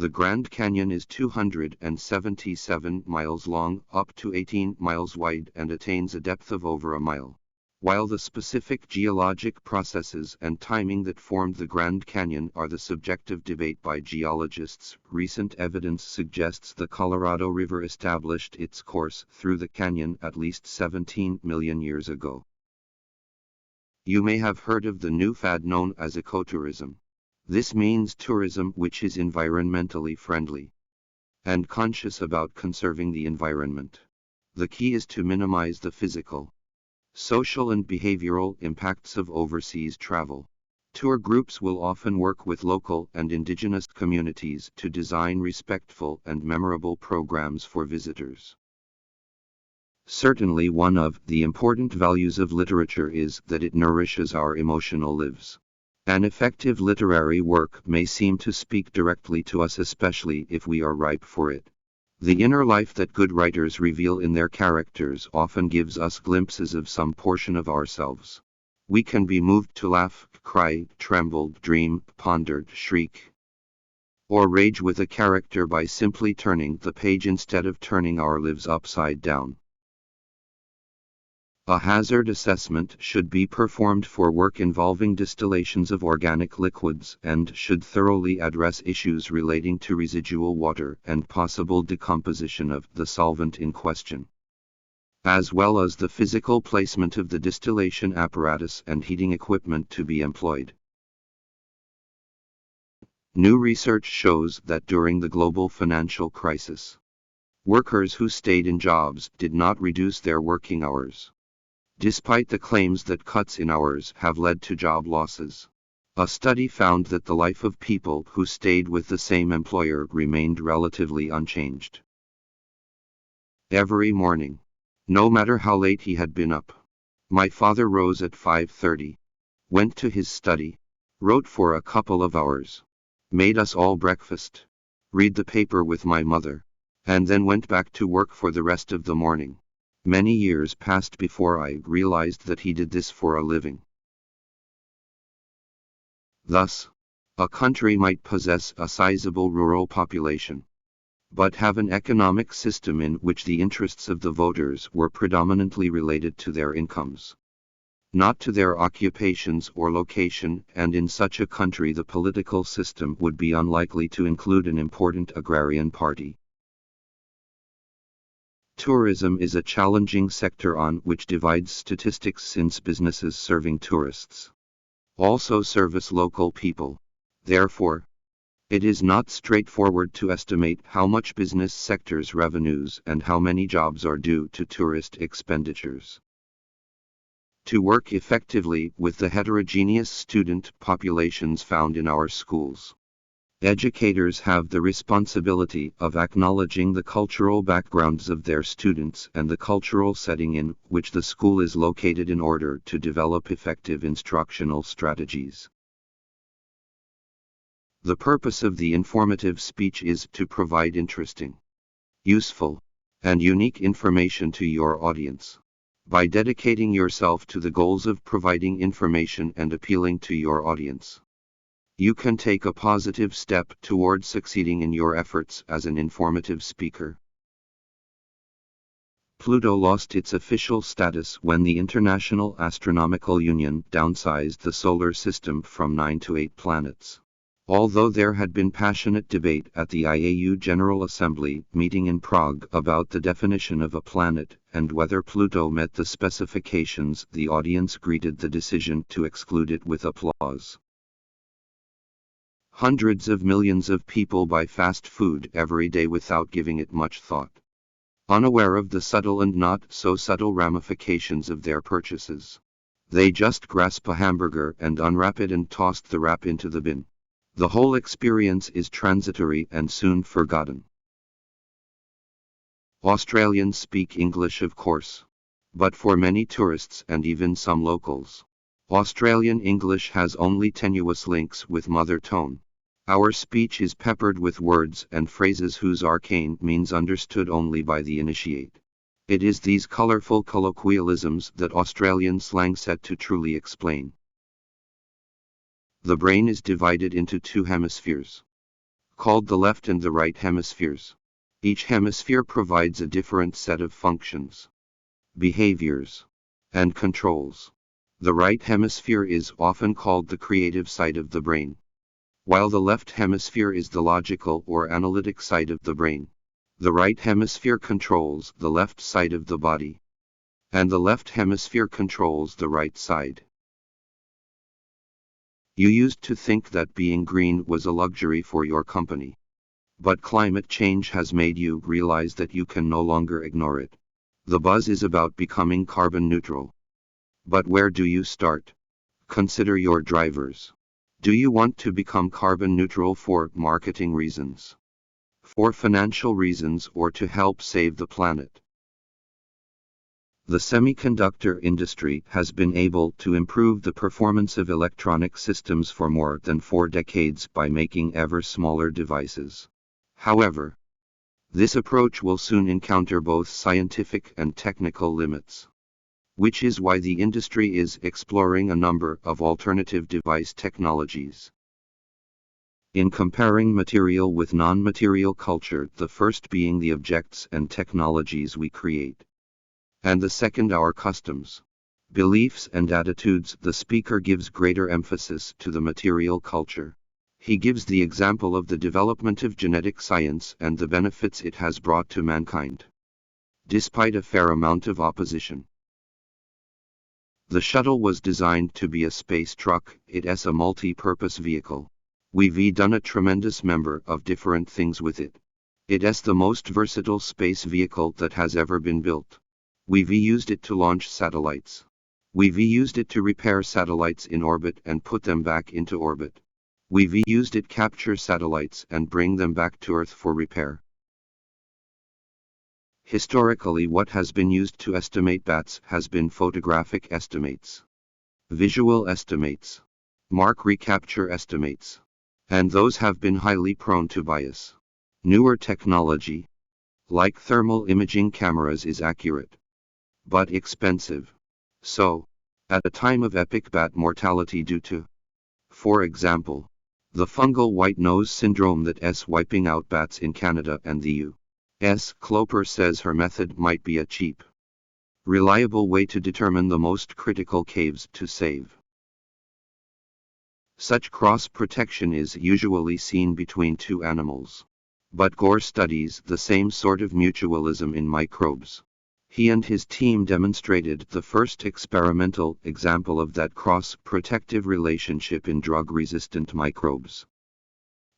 The Grand Canyon is 277 miles long, up to 18 miles wide, and attains a depth of over a mile. While the specific geologic processes and timing that formed the Grand Canyon are the subject of debate by geologists, recent evidence suggests the Colorado River established its course through the canyon at least 17 million years ago. You may have heard of the new fad known as ecotourism. This means tourism which is environmentally friendly and conscious about conserving the environment. The key is to minimize the physical, social and behavioral impacts of overseas travel. Tour groups will often work with local and indigenous communities to design respectful and memorable programs for visitors. Certainly one of the important values of literature is that it nourishes our emotional lives. An effective literary work may seem to speak directly to us, especially if we are ripe for it. The inner life that good writers reveal in their characters often gives us glimpses of some portion of ourselves. We can be moved to laugh, cry, tremble, dream, ponder, shriek, or rage with a character by simply turning the page instead of turning our lives upside down. A hazard assessment should be performed for work involving distillations of organic liquids and should thoroughly address issues relating to residual water and possible decomposition of the solvent in question, as well as the physical placement of the distillation apparatus and heating equipment to be employed. New research shows that during the global financial crisis, workers who stayed in jobs did not reduce their working hours, despite the claims that cuts in hours have led to job losses. A study found that the life of people who stayed with the same employer remained relatively unchanged. Every morning, no matter how late he had been up, my father rose at 5:30, went to his study, wrote for a couple of hours, made us all breakfast, read the paper with my mother, and then went back to work for the rest of the morning. Many years passed before I realized that he did this for a living. Thus, a country might possess a sizable rural population, but have an economic system in which the interests of the voters were predominantly related to their incomes, not to their occupations or location, and in such a country the political system would be unlikely to include an important agrarian party. Tourism is a challenging sector on which divides statistics, since businesses serving tourists also service local people. Therefore, it is not straightforward to estimate how much business sector's revenues and how many jobs are due to tourist expenditures. To work effectively with the heterogeneous student populations found in our schools, educators have the responsibility of acknowledging the cultural backgrounds of their students and the cultural setting in which the school is located in order to develop effective instructional strategies. The purpose of the informative speech is to provide interesting, useful, and unique information to your audience. By dedicating yourself to the goals of providing information and appealing to your audience, you can take a positive step towards succeeding in your efforts as an informative speaker. Pluto lost its official status when the International Astronomical Union downsized the solar system from 9 to 8 planets. Although there had been passionate debate at the IAU General Assembly meeting in Prague about the definition of a planet and whether Pluto met the specifications, the audience greeted the decision to exclude it with applause. Hundreds of millions of people buy fast food every day without giving it much thought, unaware of the subtle and not so subtle ramifications of their purchases. They just grasp a hamburger and unwrap it and toss the wrap into the bin. The whole experience is transitory and soon forgotten. Australians speak English, of course, but for many tourists and even some locals, Australian English has only tenuous links with mother tongue. Our speech is peppered with words and phrases whose arcane means understood only by the initiate. It is these colorful colloquialisms that Australian slang set to truly explain. The brain is divided into two hemispheres, called the left and the right hemispheres. Each hemisphere provides a different set of functions, behaviors, and controls. The right hemisphere is often called the creative side of the brain, while the left hemisphere is the logical or analytic side of the brain. The right hemisphere controls the left side of the body, and the left hemisphere controls the right side. You used to think that being green was a luxury for your company. But climate change has made you realize that you can no longer ignore it. The buzz is about becoming carbon neutral. But where do you start? Consider your drivers. Do you want to become carbon neutral for marketing reasons, for financial reasons, or to help save the planet? The semiconductor industry has been able to improve the performance of electronic systems for more than 4 decades by making ever smaller devices. However, this approach will soon encounter both scientific and technical limits, which is why the industry is exploring a number of alternative device technologies. In comparing material with non-material culture, the first being the objects and technologies we create, and the second our customs, beliefs and attitudes, the speaker gives greater emphasis to the material culture. He gives the example of the development of genetic science and the benefits it has brought to mankind, despite a fair amount of opposition. The shuttle was designed to be a space truck. It's a multi-purpose vehicle. We've done a tremendous number of different things with it. It's the most versatile space vehicle that has ever been built. We've used it to launch satellites. We've used it to repair satellites in orbit and put them back into orbit. We've used it to capture satellites and bring them back to Earth for repair. Historically, what has been used to estimate bats has been photographic estimates, visual estimates, mark recapture estimates, and those have been highly prone to bias. Newer technology, like thermal imaging cameras, is accurate, but expensive. So, at a time of epic bat mortality due to, for example, the fungal white nose syndrome that's wiping out bats in Canada and the U.S., Cloper says her method might be a cheap, reliable way to determine the most critical caves to save. Such cross-protection is usually seen between two animals. But Gore studies the same sort of mutualism in microbes. He and his team demonstrated the first experimental example of that cross-protective relationship in drug-resistant microbes.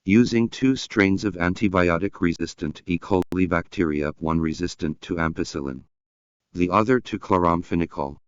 Using 2 strains of antibiotic-resistant E. coli bacteria, one resistant to ampicillin, the other to chloramphenicol.